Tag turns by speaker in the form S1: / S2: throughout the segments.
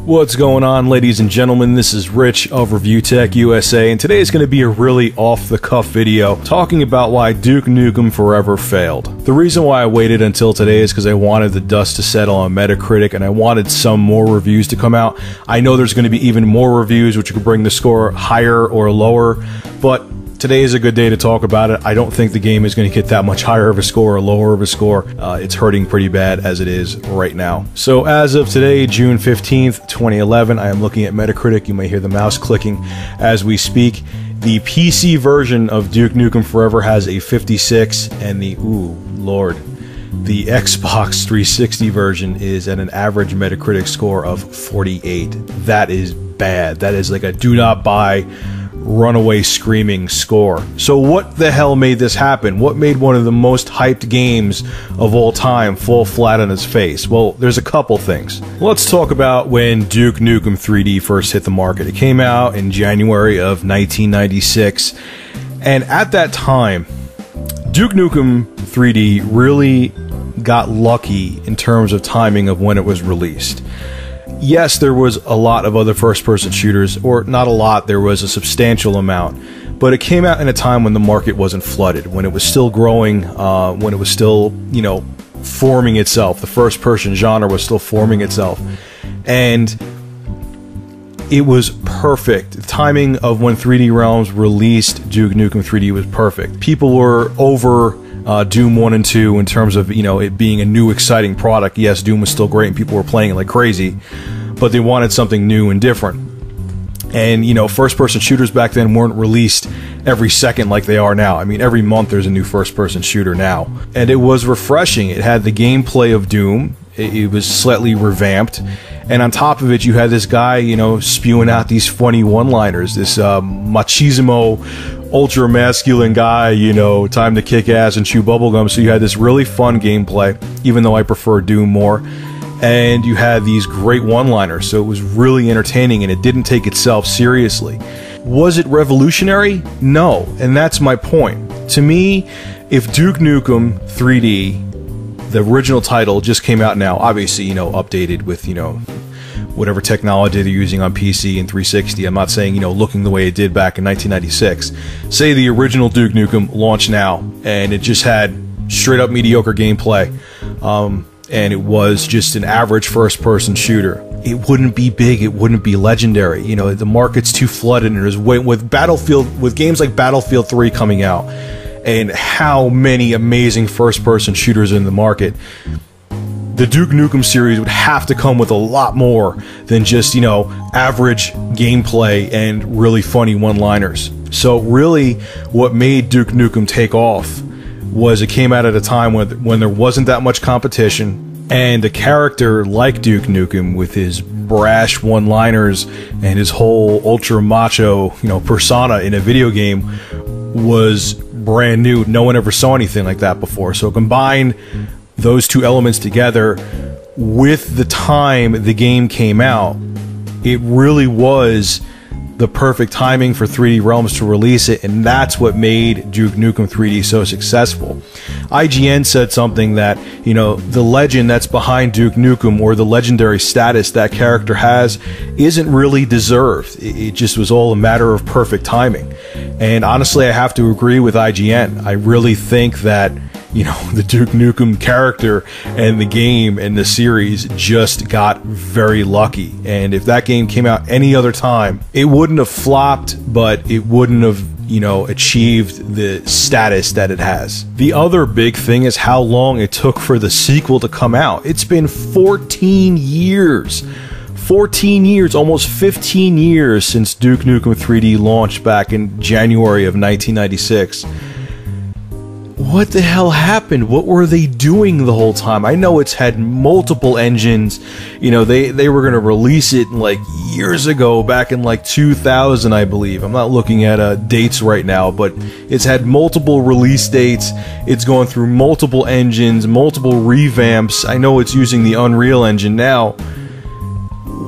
S1: What's going on, ladies and gentlemen? This is Rich of Review Tech USA, and today is going to be a really off-the-cuff video talking about why Duke Nukem Forever failed. The reason why I waited until today is because I wanted the dust to settle on Metacritic, and I wanted some more reviews to come out. I know there's going to be even more reviews which could bring the score higher or lower, but today is a good day to talk about it. I don't think the game is going to get that much higher of a score or lower of a score. It's hurting pretty bad as it is right now. So as of today, June 15th, 2011, I am looking at Metacritic. You may hear the mouse clicking as we speak. The PC version of Duke Nukem Forever has a 56, and the the Xbox 360 version is at an average Metacritic score of 48. That is bad. That is like a do not buy, runaway screaming score. So what the hell made this happen? What made one of the most hyped games of all time fall flat on its face? Well, there's a couple things. Let's talk about when Duke Nukem 3D first hit the market. It came out in January of 1996, and at that time, Duke Nukem 3D really got lucky in terms of timing of when it was released. Yes, there was a lot of other first-person shooters, or not a lot, there was a substantial amount, but it came out in a time when the market wasn't flooded, when it was still growing, when it was still, you know, forming itself. The first-person genre was still forming itself, and it was perfect. The timing of when 3D Realms released Duke Nukem 3D was perfect. People were over Doom 1 and 2 in terms of, you know, it being a new exciting product. Yes, Doom was still great and people were playing it like crazy, but they wanted something new and different. And, you know, first-person shooters back then weren't released every second like they are now. I mean, every month there's a new first-person shooter now. And it was refreshing. It had the gameplay of Doom. It was slightly revamped. And on top of it, you had this guy, you know, spewing out these funny one-liners, this machismo, ultra-masculine guy, you know, time to kick ass and chew bubblegum. So you had this really fun gameplay, even though I prefer Doom more. And you had these great one-liners, so it was really entertaining, and it didn't take itself seriously. Was it revolutionary? No, and that's my point. To me, if Duke Nukem 3D, the original title, just came out now, obviously, you know, updated with, you know, whatever technology they're using on PC and 360. I'm not saying, you know, looking the way it did back in 1996. Say the original Duke Nukem launched now, and it just had straight up mediocre gameplay, and it was just an average first-person shooter. It wouldn't be big. It wouldn't be legendary. You know, the market's too flooded, and there's with games like Battlefield 3 coming out, and how many amazing first-person shooters in the market, the Duke Nukem series would have to come with a lot more than just, you know, average gameplay and really funny one-liners. So really, what made Duke Nukem take off was it came out at a time when there wasn't that much competition, and a character like Duke Nukem with his brash one-liners and his whole ultra-macho, you know, persona in a video game was brand new. No one ever saw anything like that before. So combine those two elements together with the time the game came out, it really was the perfect timing for 3D Realms to release it, and that's what made Duke Nukem 3D so successful. IGN said something that, you know, the legend that's behind Duke Nukem, or the legendary status that character has, isn't really deserved. It just was all a matter of perfect timing. And honestly, I have to agree with IGN. I really think that, you know, the Duke Nukem character and the game and the series just got very lucky. And if that game came out any other time, it wouldn't have flopped, but it wouldn't have, you know, achieved the status that it has. The other big thing is how long it took for the sequel to come out. It's been 14 years. 14 years, almost 15 years since Duke Nukem 3D launched back in January of 1996. What the hell happened? What were they doing the whole time? I know it's had multiple engines. You know, they were going to release it like years ago, back in like 2000, I believe. I'm not looking at dates right now, but it's had multiple release dates. It's gone through multiple engines, multiple revamps. I know it's using the Unreal Engine now.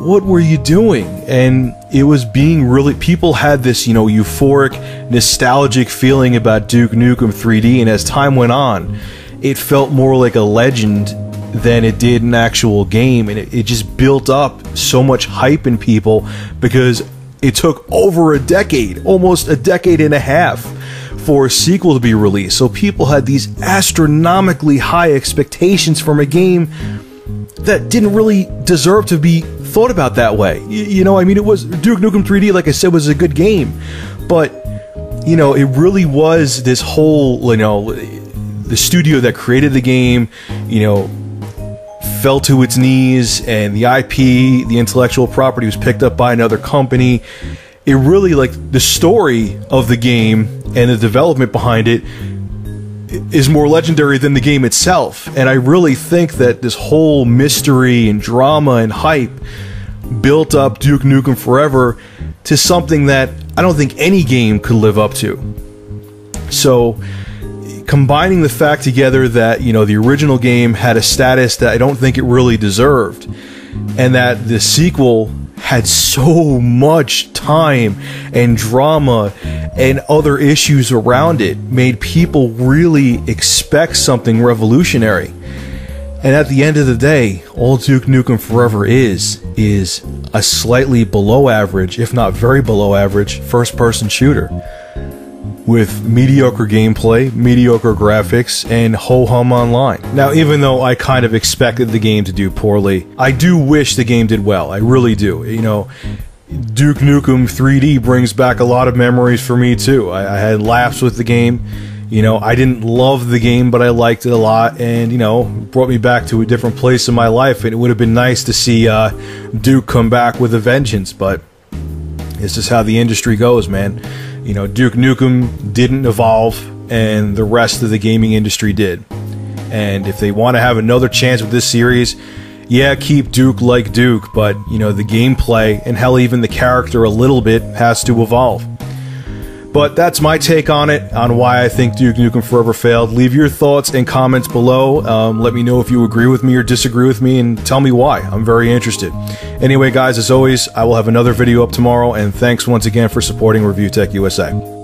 S1: What were you doing? And it was being really, people had this, you know, euphoric, nostalgic feeling about Duke Nukem 3D, and as time went on, it felt more like a legend than it did an actual game, and it just built up so much hype in people because it took over a decade, almost a decade and a half, for a sequel to be released. So people had these astronomically high expectations from a game that didn't really deserve to be thought about that way. You know, I mean, it was Duke Nukem 3D, like I said, was a good game, but you know, it really was this whole, you know, the studio that created the game, you know, fell to its knees, and the IP, the intellectual property, was picked up by another company. It really, like, the story of the game and the development behind it is more legendary than the game itself. And I really think that this whole mystery and drama and hype built up Duke Nukem Forever to something that I don't think any game could live up to. So combining the fact together that, you know, the original game had a status that I don't think it really deserved, and that the sequel had so much time and drama and other issues around it, made people really expect something revolutionary. And at the end of the day, all Duke Nukem Forever is a slightly below average, if not very below average, first-person shooter with mediocre gameplay, mediocre graphics, and ho-hum online. Now, even though I kind of expected the game to do poorly, I do wish the game did well. I really do. You know, Duke Nukem 3D brings back a lot of memories for me too. I had laughs with the game. You know, I didn't love the game, but I liked it a lot, and, you know, brought me back to a different place in my life, and it would have been nice to see Duke come back with a vengeance, but it's just how the industry goes, man. You know, Duke Nukem didn't evolve, and the rest of the gaming industry did. And if they want to have another chance with this series, yeah, keep Duke like Duke, but, you know, the gameplay, and hell, even the character a little bit, has to evolve. But that's my take on it, on why I think Duke Nukem Forever failed. Leave your thoughts and comments below. Let me know if you agree with me or disagree with me, and tell me why. I'm very interested. Anyway, guys, as always, I will have another video up tomorrow, and thanks once again for supporting Review Tech USA.